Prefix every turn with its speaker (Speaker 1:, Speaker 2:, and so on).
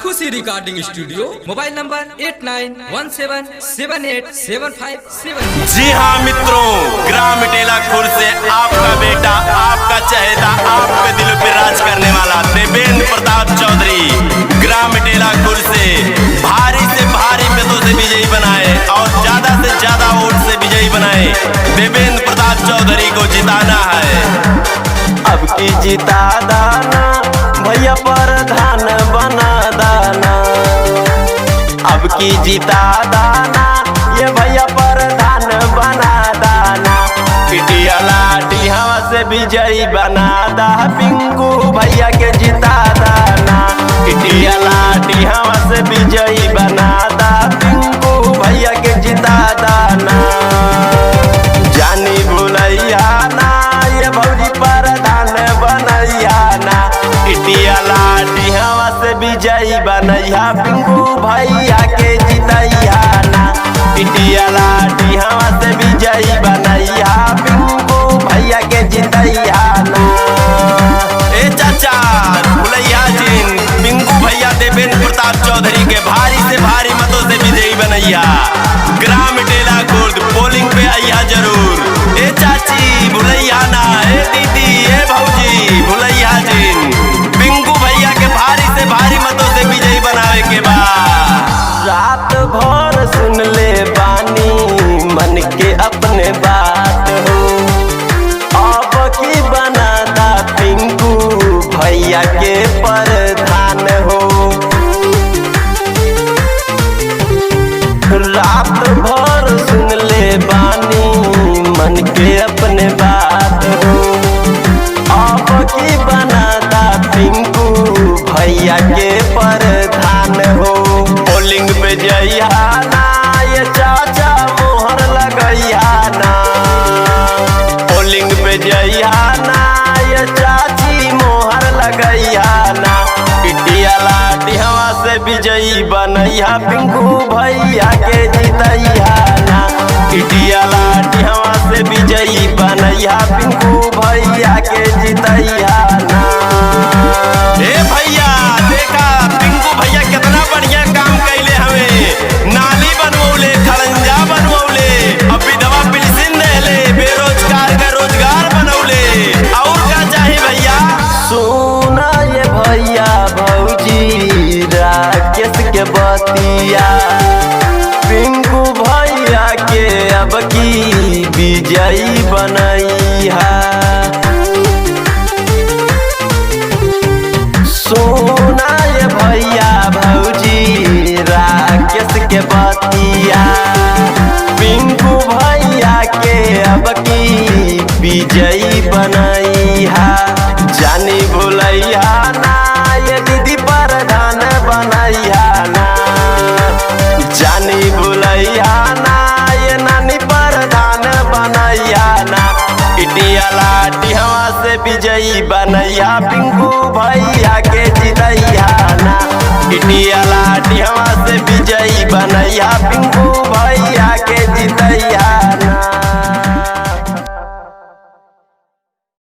Speaker 1: खुशी recording studio, mobile number 8917787577।
Speaker 2: जी हाँ मित्रों, ग्राम टेलाखुर से आपका बेटा, आपका चहेता, आपके दिल पे राज करने वाला देवेंद्र प्रताप चौधरी ग्राम टेलाखुर से भारी मतों से विजयी बनाए और ज्यादा से ज्यादा वोट से विजयी बनाए देवेंद्र प्रताप चौधरी को जिताना है।
Speaker 3: अब की जिता दाना भैया प्रधान बना दाना, अब की जिता दाना ये भैया प्रधान बना दाना। पिटिया लाठी हवा से विजयी बना दा, पिंकू भैया के जिता दाना। पिटिया लाठी हवा से विजयी बना दा, पिंकू भैया के जिता दाना। जानी भुलैया ना ये भौजी प्रधान बनैया ना, पिटिया लाठी हवा से विजयी बनैया, पिंकू भैया के जितैया ना। पिटिया लाठी हवा से विजयी बनैया, पिंकू भैया के जितैया ना।
Speaker 2: ए चाचा भुलैया जी, पिंकू भैया देवेंद्र प्रताप चौधरी के भारी से भारी मतों से विजयी बनैया। ग्राम टेलाखुर पोलिंग पे आइया जरूर। ए चाची भुलैया ना, ए दीदी, ए भौजी भुलैया जी, पिंकू भैया के भारी से भारी मतों से विजयी बनावे के बाद
Speaker 3: रात भर सुन ले बानी मन के अपने बात हो, अब की बनाता पिंकू भैया के प्रधान हो। रात भर सुन ले बानी मन के अपने बात हो, अब की बनाता पिंकू भैया के प्रधान हो। पोलिंग पे जइया ना ये चाचा मोहर लगैया ना, पोलिंग पे जइया ना ये चाची मोहर लगैया ना। पिटिया लाठी हवा से विजयी बनैया, पिंकू भैया के जितैया ना। पिटिया लाठी हवा से विजयी बनैया, पिंकू भैया के जितैया ना।
Speaker 2: ए भैया देखा पिंकू भैया कितना बढ़िया काम कैले हमें, नाली बनवौले, खड़ंजा बनवौले, अब विधवा पेंशन देले, बेरोजगार का रोजगार बनौले। और क्या चाहिए भैया?
Speaker 3: सुना ये भैया भौजी राकेश के बतिया, पिंकू भैया के अब की विजयी बनैया। सोना ये भैया भौजी राकेश के बतिया, पिंकू भैया के अब की विजयी बनैया। जानी भुलैया ना ये दीदी प्रधान बनैया ना, जानी भुलैया ना ये नानी प्रधान बनैया ना। पिटिया लाठी हवा से विजयी बनैया,